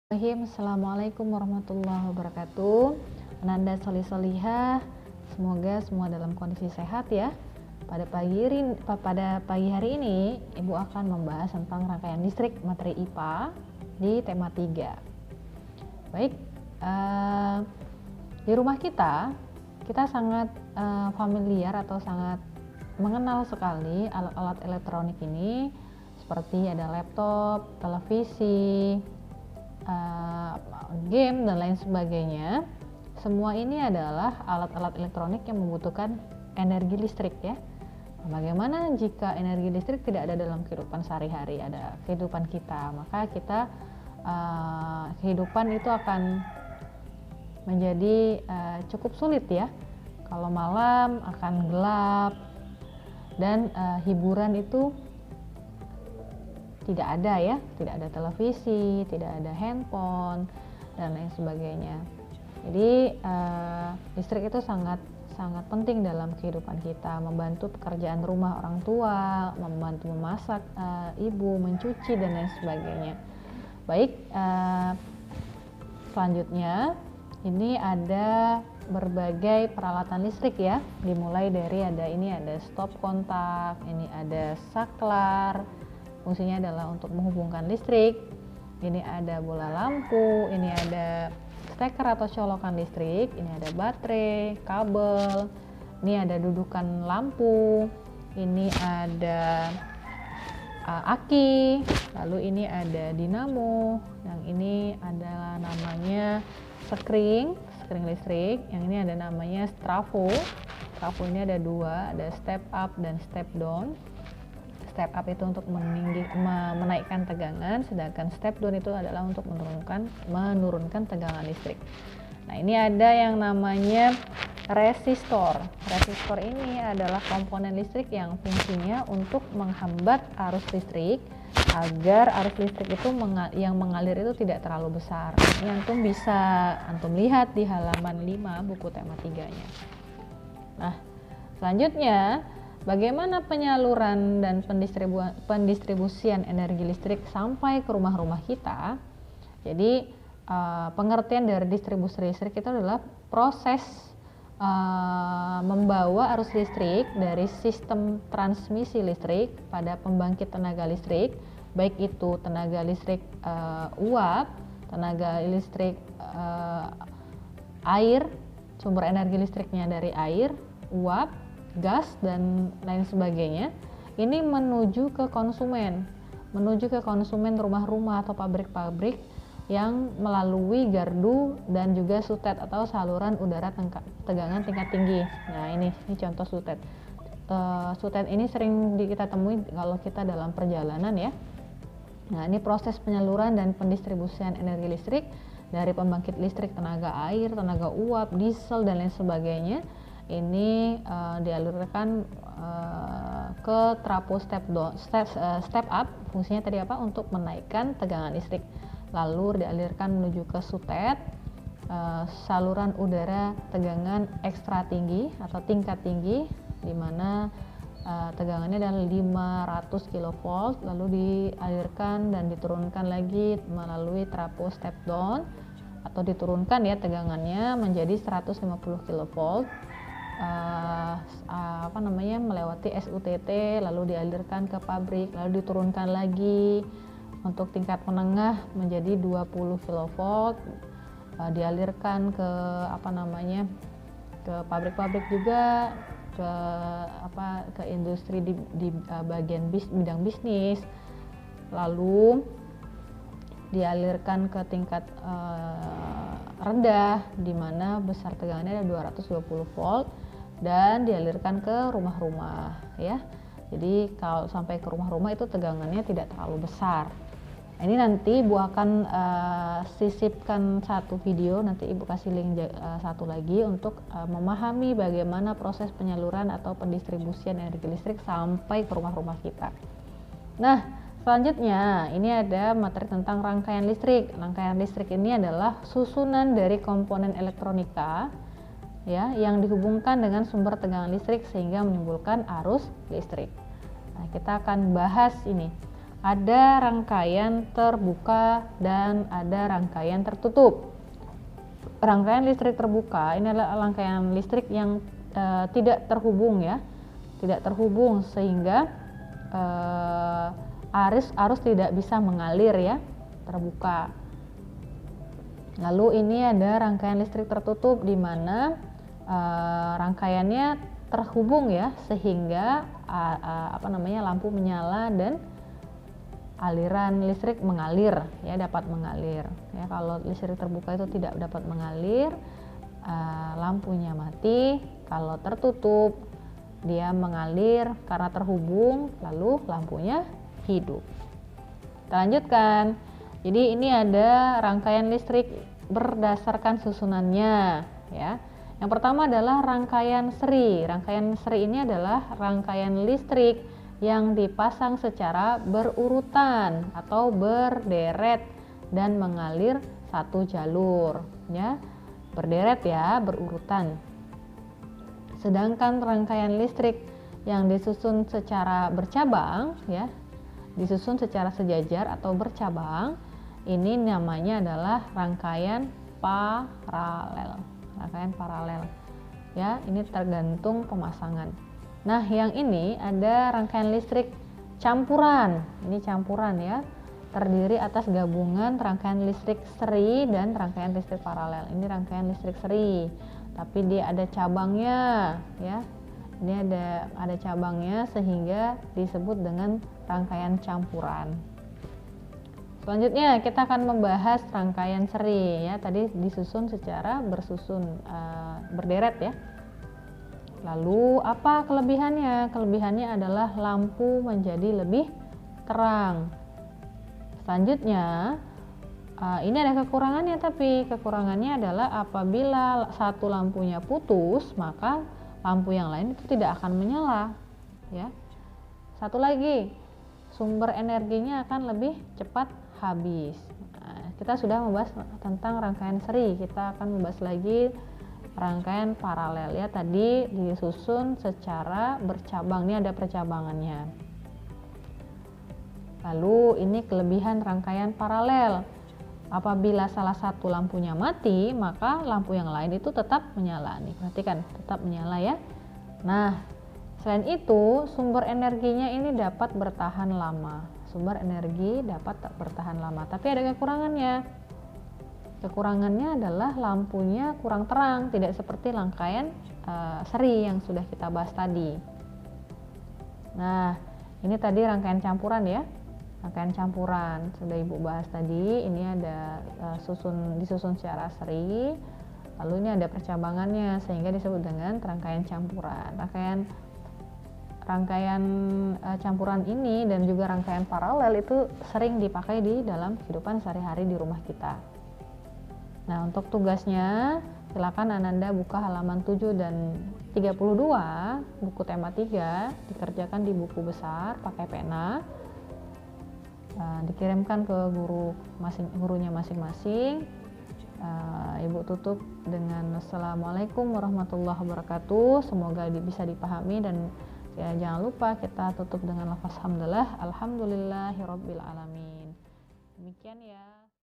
Assalamualaikum warahmatullahi wabarakatuh. Ananda solih-solihah, semoga semua dalam kondisi sehat ya. Pada pagi hari ini, Ibu akan membahas tentang rangkaian listrik materi IPA di tema 3. Baik, di rumah kita sangat familiar atau sangat mengenal sekali alat-alat elektronik ini, seperti ada laptop, televisi, game dan lain sebagainya. Semua ini adalah alat-alat elektronik yang membutuhkan energi listrik ya. Bagaimana jika energi listrik tidak ada dalam kehidupan sehari-hari, ada kehidupan kita, maka kita kehidupan itu akan menjadi cukup sulit ya. Kalau malam akan gelap dan hiburan itu tidak ada ya, tidak ada televisi, tidak ada handphone dan lain sebagainya. Jadi listrik itu sangat penting dalam kehidupan kita, membantu pekerjaan rumah orang tua, membantu memasak ibu, mencuci dan lain sebagainya. Baik, selanjutnya ini ada berbagai peralatan listrik ya, dimulai dari ada stop kontak, ini ada saklar. Fungsinya adalah untuk menghubungkan listrik. Ini ada bola lampu, ini ada steker atau colokan listrik, ini ada baterai, kabel, ini ada dudukan lampu, ini ada aki, lalu ini ada dinamo, yang ini adalah namanya skring listrik, yang ini ada namanya trafo. Trafo ini ada dua, ada step up dan step down. Step up itu untuk menaikkan tegangan, sedangkan step down itu adalah untuk menurunkan tegangan listrik. Nah, ini ada yang namanya resistor. Resistor ini adalah komponen listrik yang fungsinya untuk menghambat arus listrik agar arus listrik itu yang mengalir itu tidak terlalu besar. Ini antum bisa lihat di halaman 5 buku tema 3-nya. Nah, selanjutnya bagaimana penyaluran dan pendistribusian energi listrik sampai ke rumah-rumah kita? Jadi pengertian dari distribusi listrik itu adalah proses membawa arus listrik dari sistem transmisi listrik pada pembangkit tenaga listrik, baik itu tenaga listrik uap, tenaga listrik air, sumber energi listriknya dari air, uap, gas dan lain sebagainya, ini menuju ke konsumen rumah-rumah atau pabrik-pabrik yang melalui gardu dan juga sutet atau saluran udara tegangan tingkat tinggi. Nah, ini contoh sutet. Sutet ini sering kita temui kalau kita dalam perjalanan ya. Nah, ini proses penyaluran dan pendistribusian energi listrik dari pembangkit listrik tenaga air, tenaga uap, diesel dan lain sebagainya. Ini dialirkan ke trafo step up. Fungsinya tadi apa? Untuk menaikkan tegangan listrik. Lalu dialirkan menuju ke sutet, saluran udara tegangan ekstra tinggi atau tingkat tinggi, di mana tegangannya adalah 500 kV, lalu dialirkan dan diturunkan lagi melalui trafo step down atau diturunkan ya tegangannya menjadi 150 kV. Melewati SUTT, lalu dialirkan ke pabrik, lalu diturunkan lagi untuk tingkat menengah menjadi 20 kV, dialirkan ke ke pabrik-pabrik juga, ke industri di bagian bidang bisnis, lalu dialirkan ke tingkat rendah di mana besar tegangannya ada 220 volt dan dialirkan ke rumah-rumah ya. Jadi kalau sampai ke rumah-rumah itu tegangannya tidak terlalu besar. Ini nanti Ibu akan sisipkan satu video, nanti Ibu kasih link satu lagi untuk memahami bagaimana proses penyaluran atau pendistribusian energi listrik sampai ke rumah-rumah kita. Nah, selanjutnya ini ada materi tentang rangkaian listrik. Rangkaian listrik ini adalah susunan dari komponen elektronika ya yang dihubungkan dengan sumber tegangan listrik sehingga menimbulkan arus listrik. Nah, kita akan bahas ini ada rangkaian terbuka dan ada rangkaian tertutup. Rangkaian listrik terbuka ini adalah rangkaian listrik yang tidak terhubung ya, tidak terhubung sehingga arus tidak bisa mengalir ya, terbuka. Lalu ini ada rangkaian listrik tertutup di mana rangkaiannya terhubung ya, sehingga lampu menyala dan aliran listrik mengalir ya, dapat mengalir ya. Kalau listrik terbuka itu tidak dapat mengalir, lampunya mati. Kalau tertutup dia mengalir karena terhubung, lalu lampunya hidup. Kita lanjutkan. Jadi ini ada rangkaian listrik berdasarkan susunannya ya. Yang pertama adalah rangkaian seri. Rangkaian seri ini adalah rangkaian listrik yang dipasang secara berurutan atau berderet dan mengalir satu jalur ya, berderet ya, berurutan. Sedangkan rangkaian listrik yang disusun secara bercabang ya, disusun secara sejajar atau bercabang, ini namanya adalah rangkaian paralel. Rangkaian paralel ya, ini tergantung pemasangan. Nah, yang ini ada rangkaian listrik campuran. Ini campuran ya, terdiri atas gabungan rangkaian listrik seri dan rangkaian listrik paralel. Ini rangkaian listrik seri, tapi dia ada cabangnya ya. Ini ada cabangnya sehingga disebut dengan rangkaian campuran. Selanjutnya kita akan membahas rangkaian seri ya. Tadi disusun secara berderet ya. Lalu apa kelebihannya? Kelebihannya adalah lampu menjadi lebih terang. Selanjutnya ini ada kekurangannya, tapi kekurangannya adalah apabila satu lampunya putus, maka lampu yang lain itu tidak akan menyala ya. Satu lagi, sumber energinya akan lebih cepat habis. Nah, kita sudah membahas tentang rangkaian seri, kita akan membahas lagi rangkaian paralel ya. Tadi disusun secara bercabang, ini ada percabangannya. Lalu ini kelebihan rangkaian paralel. Apabila salah satu lampunya mati, maka lampu yang lain itu tetap menyala. Nih, perhatikan, tetap menyala ya. Nah, selain itu sumber energinya ini dapat bertahan lama. Sumber energi dapat bertahan lama, tapi ada kekurangannya. Kekurangannya adalah lampunya kurang terang, tidak seperti rangkaian seri yang sudah kita bahas tadi. Nah, ini tadi rangkaian campuran ya. Rangkaian campuran sudah Ibu bahas tadi. Ini ada disusun secara seri. Lalu ini ada percabangannya sehingga disebut dengan rangkaian campuran. Rangkaian campuran ini dan juga rangkaian paralel itu sering dipakai di dalam kehidupan sehari-hari di rumah kita. Nah, untuk tugasnya silakan Ananda buka halaman 7 dan 32 buku tema 3, dikerjakan di buku besar pakai pena, dikirimkan ke gurunya masing-masing. Ibu tutup dengan Assalamualaikum warahmatullahi wabarakatuh. Semoga bisa dipahami dan ya, jangan lupa kita tutup dengan lafaz hamdalah, alhamdulillahirabbil alamin. Demikian ya.